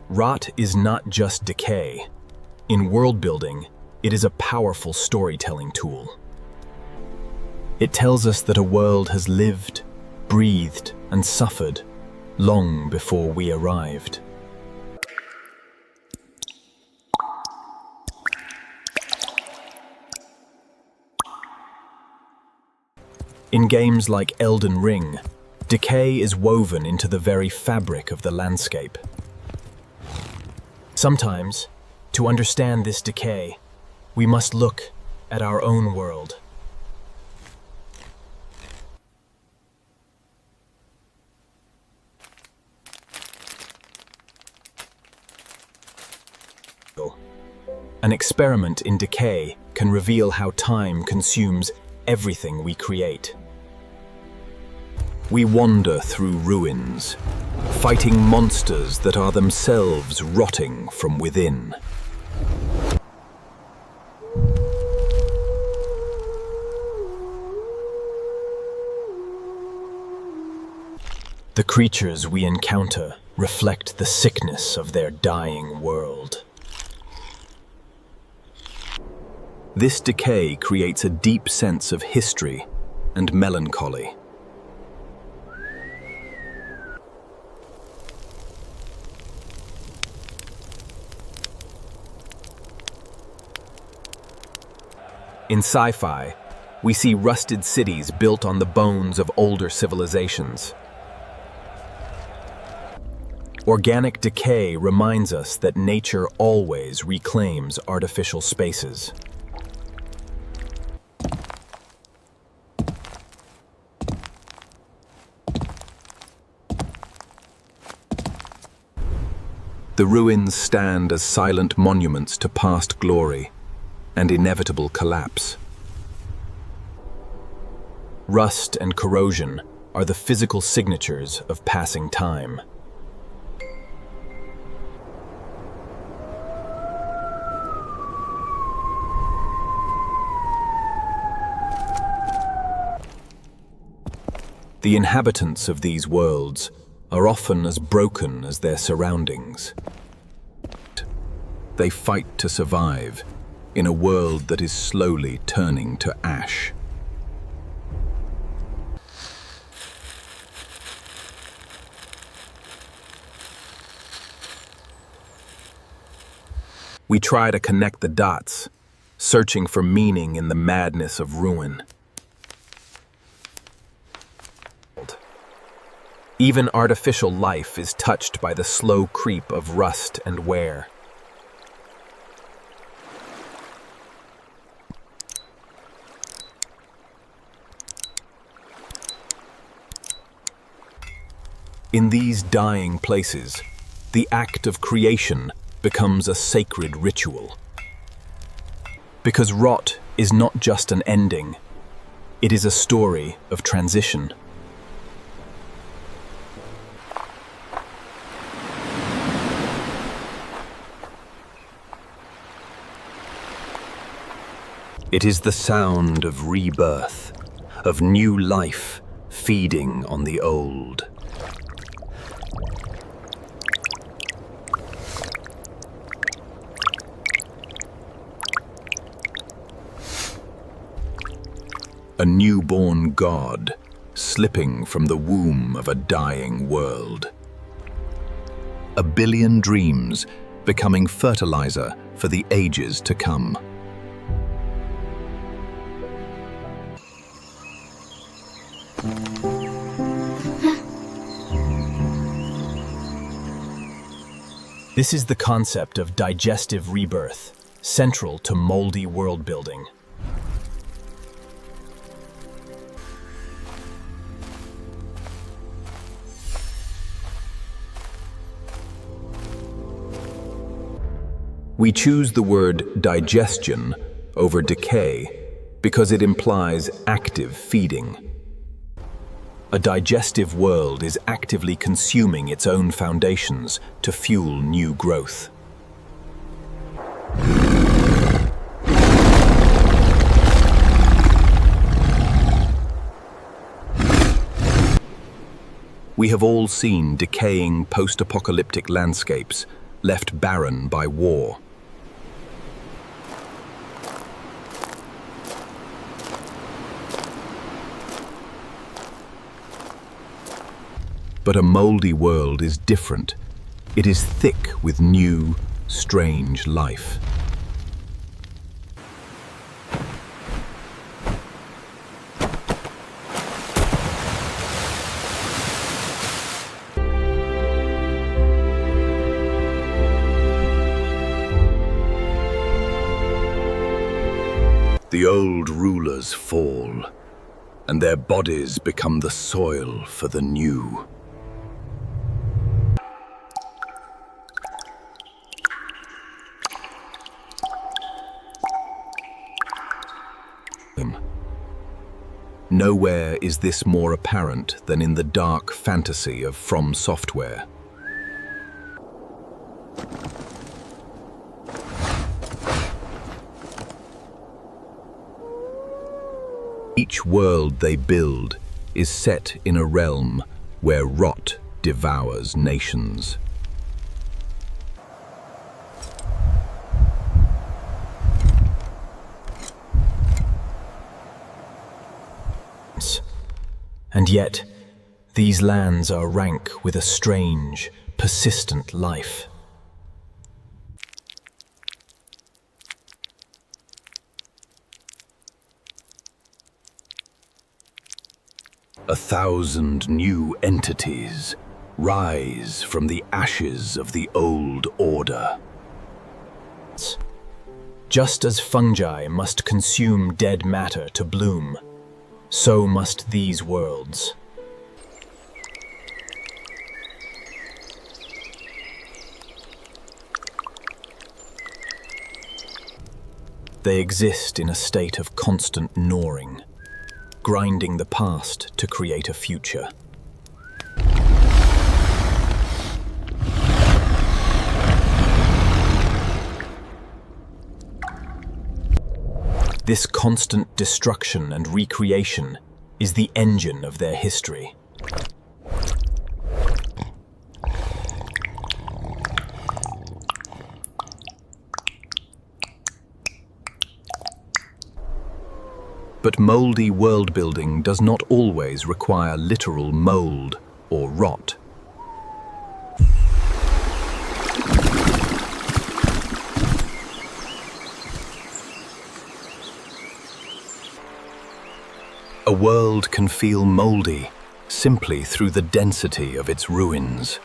Rot is not just decay. In world building, it is a powerful storytelling tool. It tells us that a world has lived, breathed, and suffered long before we arrived. In games like Elden Ring, decay is woven into the very fabric of the landscape. Sometimes, to understand this decay, we must look at our own world. An experiment in decay can reveal how time consumes everything we create. We wander through ruins, fighting monsters that are themselves rotting from within. The creatures we encounter reflect the sickness of their dying world. This decay creates a deep sense of history and melancholy. In sci-fi, we see rusted cities built on the bones of older civilizations. Organic decay reminds us that nature always reclaims artificial spaces. The ruins stand as silent monuments to past glory and inevitable collapse. Rust and corrosion are the physical signatures of passing time. The inhabitants of these worlds are often as broken as their surroundings. They fight to survive in a world that is slowly turning to ash. We try to connect the dots, searching for meaning in the madness of ruin. Even artificial life is touched by the slow creep of rust and wear. In these dying places, the act of creation becomes a sacred ritual. Because rot is not just an ending, it is a story of transition. It is the sound of rebirth, of new life feeding on the old. A newborn god slipping from the womb of a dying world. A billion dreams becoming fertilizer for the ages to come. This is the concept of digestive rebirth, central to Moldy world building. We choose the word digestion over decay because it implies active feeding. A digestive world is actively consuming its own foundations to fuel new growth. We have all seen decaying post-apocalyptic landscapes left barren by war. But a moldy world is different. It is thick with new, strange life. The old rulers fall, and their bodies become the soil for the new. Nowhere is this more apparent than in the dark fantasy of FromSoftware. Each world they build is set in a realm where rot devours nations. And yet, these lands are rank with a strange, persistent life. A thousand new entities rise from the ashes of the old order. Just as fungi must consume dead matter to bloom, so must these worlds. They exist in a state of constant gnawing, grinding the past to create a future. This constant destruction and recreation is the engine of their history. But moldy world-building does not always require literal mold or rot. A world can feel moldy simply through the density of its ruins.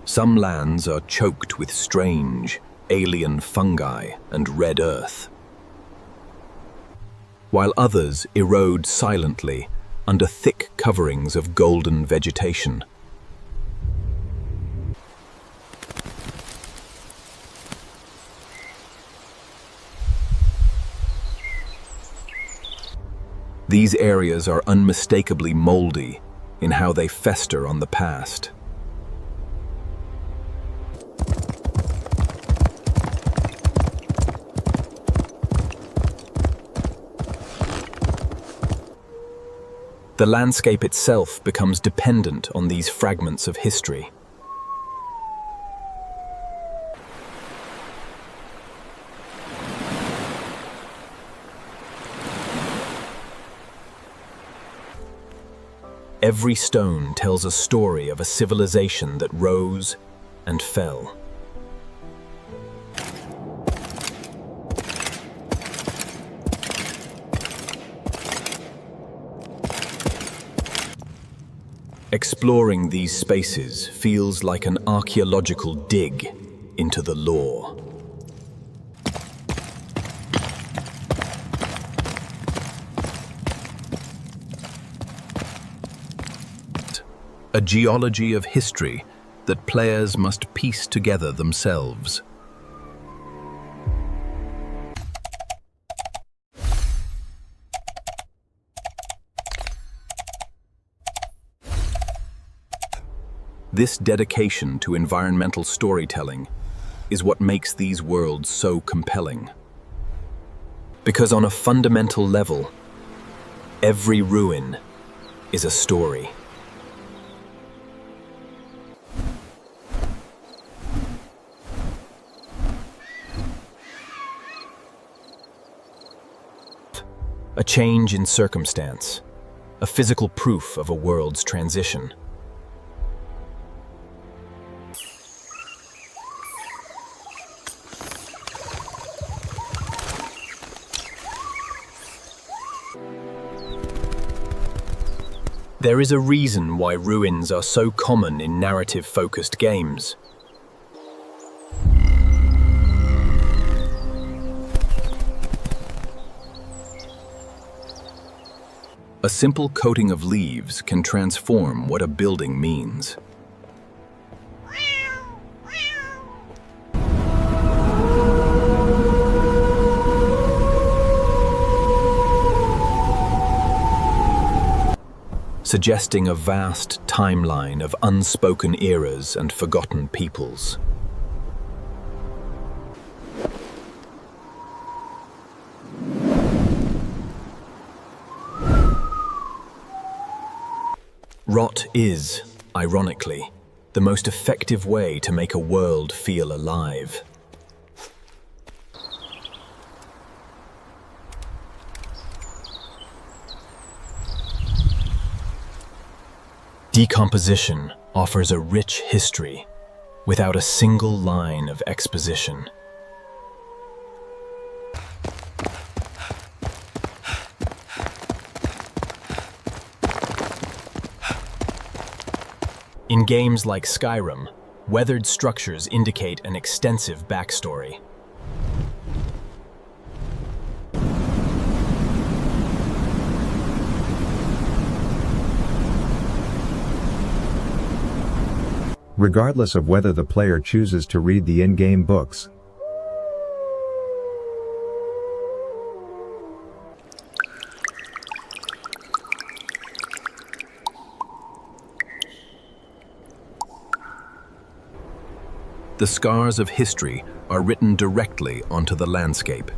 Some lands are choked with strange, alien fungi and red earth, while others erode silently under thick coverings of golden vegetation. These areas are unmistakably moldy in how they fester on the past. The landscape itself becomes dependent on these fragments of history. Every stone tells a story of a civilization that rose and fell. Exploring these spaces feels like an archaeological dig into the lore. A geology of history that players must piece together themselves. This dedication to environmental storytelling is what makes these worlds so compelling. Because on a fundamental level, every ruin is a story. A change in circumstance, a physical proof of a world's transition. There is a reason why ruins are so common in narrative-focused games. A simple coating of leaves can transform what a building means. Suggesting a vast timeline of unspoken eras and forgotten peoples. Rot is, ironically, the most effective way to make a world feel alive. Decomposition offers a rich history without a single line of exposition. In games like Skyrim, weathered structures indicate an extensive backstory. Regardless of whether the player chooses to read the in-game books. The scars of history are written directly onto the landscape.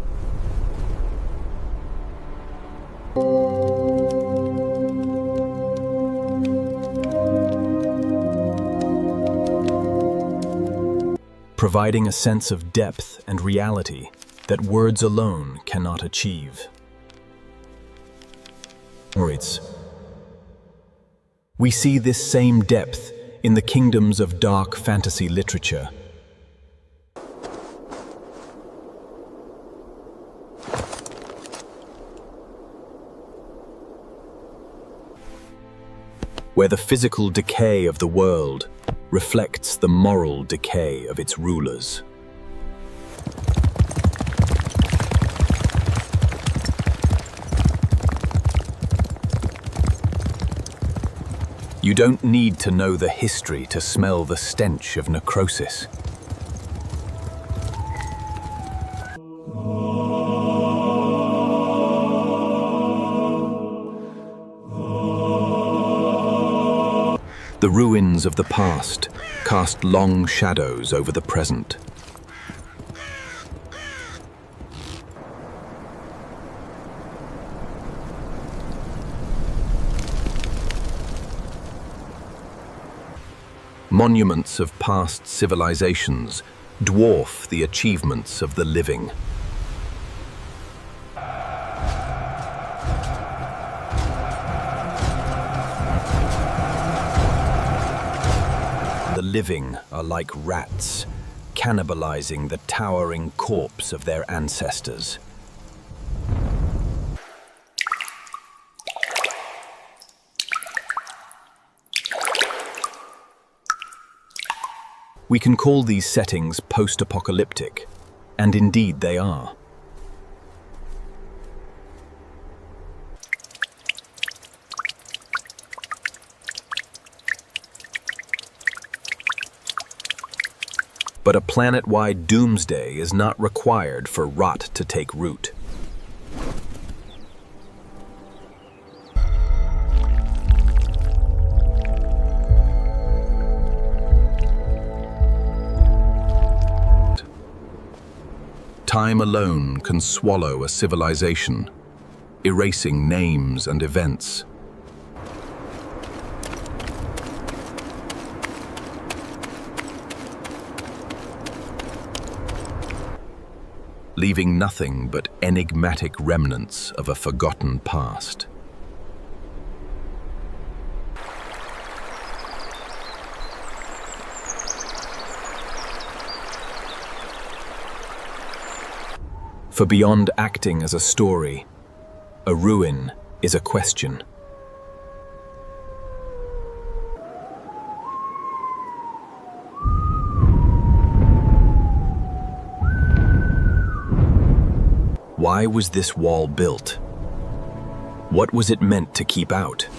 Providing a sense of depth and reality that words alone cannot achieve. We see this same depth in the kingdoms of dark fantasy literature. Where the physical decay of the world reflects the moral decay of its rulers. You don't need to know the history to smell the stench of necrosis. The ruins of the past cast long shadows over the present. Monuments of past civilizations dwarf the achievements of the living. The living are like rats, cannibalizing the towering corpse of their ancestors. We can call these settings post-apocalyptic, and indeed they are. But a planet-wide doomsday is not required for rot to take root. Time alone can swallow a civilization, erasing names and events. Leaving nothing but enigmatic remnants of a forgotten past. For beyond acting as a story, a ruin is a question. Why was this wall built? What was it meant to keep out?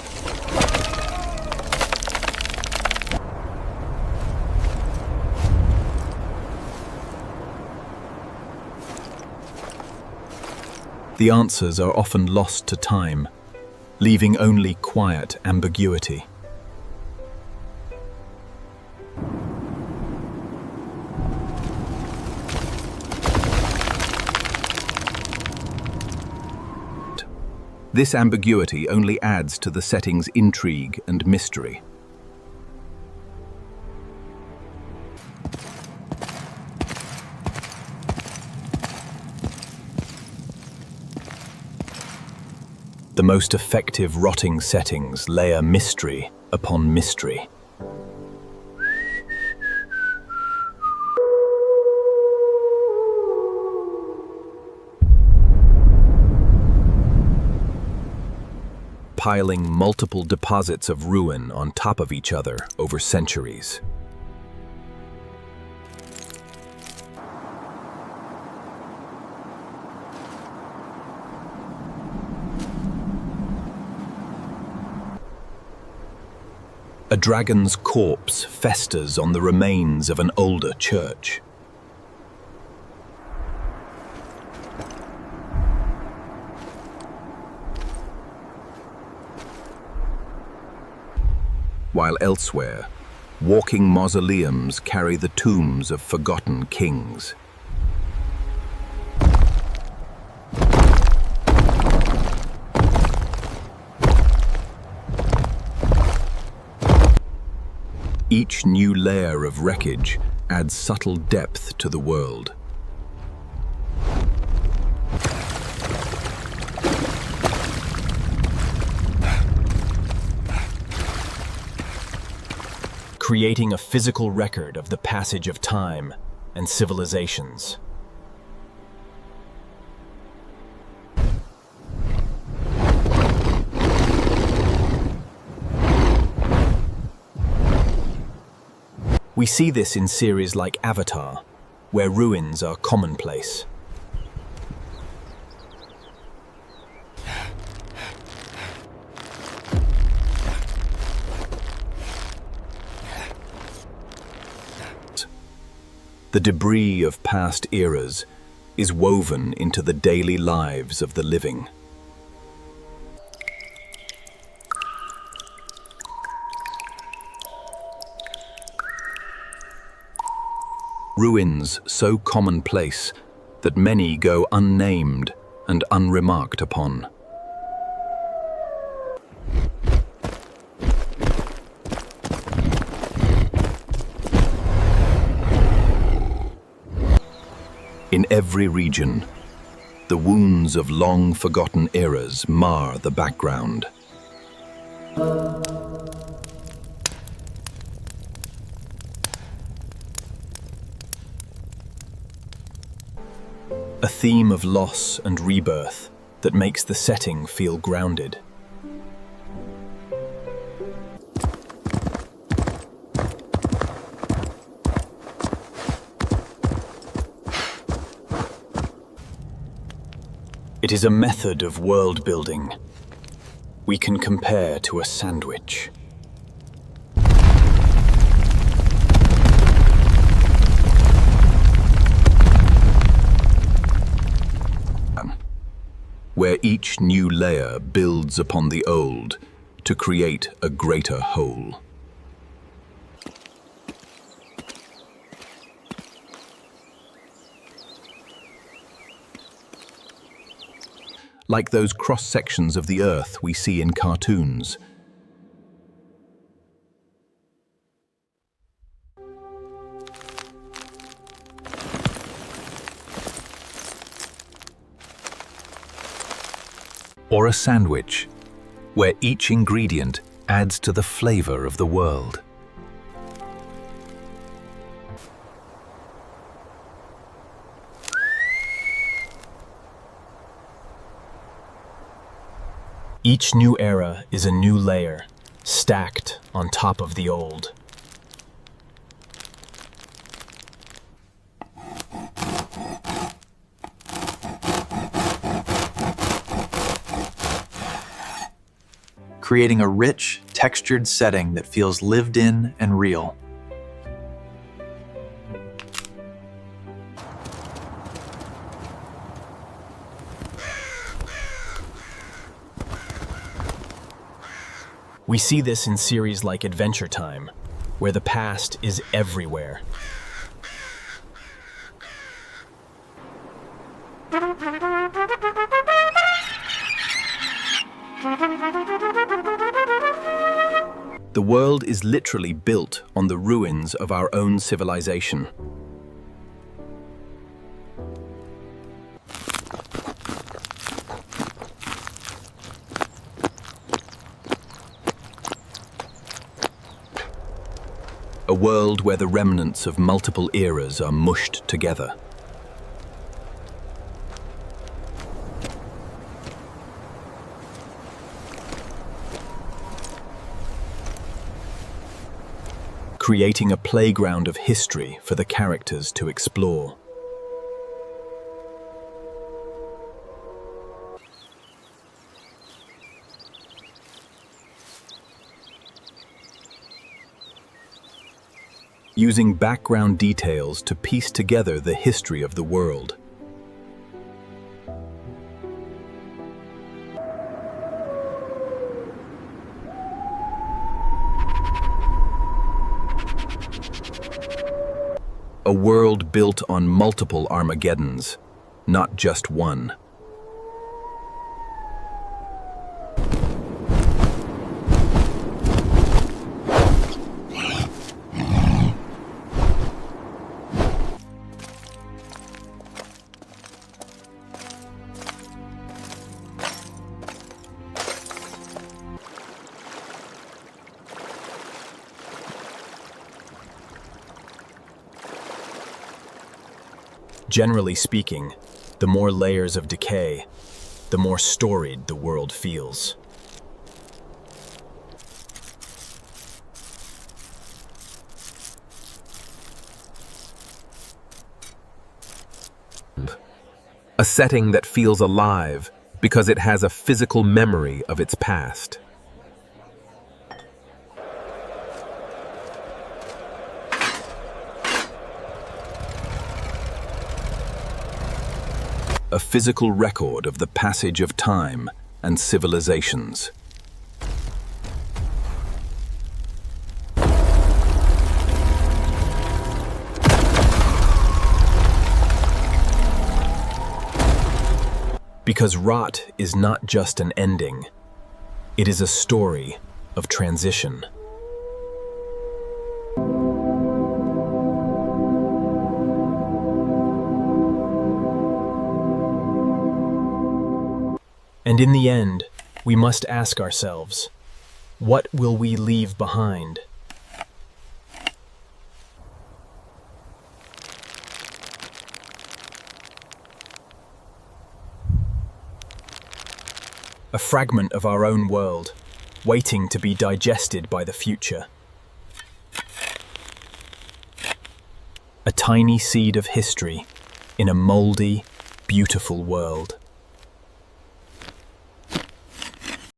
The answers are often lost to time, leaving only quiet ambiguity. This ambiguity only adds to the setting's intrigue and mystery. The most effective rotting settings layer mystery upon mystery. Piling multiple deposits of ruin on top of each other over centuries. A dragon's corpse festers on the remains of an older church. While elsewhere, walking mausoleums carry the tombs of forgotten kings. Each new layer of wreckage adds subtle depth to the world. Creating a physical record of the passage of time and civilizations. We see this in series like Avatar, where ruins are commonplace. The debris of past eras is woven into the daily lives of the living. Ruins so commonplace that many go unnamed and unremarked upon. In every region, the wounds of long-forgotten eras mar the background. A theme of loss and rebirth that makes the setting feel grounded. It is a method of world building we can compare to a sandwich. Where each new layer builds upon the old to create a greater whole. like those cross-sections of the Earth we see in cartoons. Or a sandwich, where each ingredient adds to the flavor of the world. Each new era is a new layer, stacked on top of the old. Creating a rich, textured setting that feels lived in and real. We see this in series like Adventure Time, where the past is everywhere. The world is literally built on the ruins of our own civilization. A world where the remnants of multiple eras are mushed together. Creating a playground of history for the characters to explore. Using background details to piece together the history of the world. A world built on multiple Armageddons, not just one. Generally speaking, the more layers of decay, the more storied the world feels. A setting that feels alive because it has a physical memory of its past. A physical record of the passage of time and civilizations. Because rot is not just an ending, it is a story of transition. And in the end, we must ask ourselves, what will we leave behind? A fragment of our own world, waiting to be digested by the future. A tiny seed of history in a moldy, beautiful world.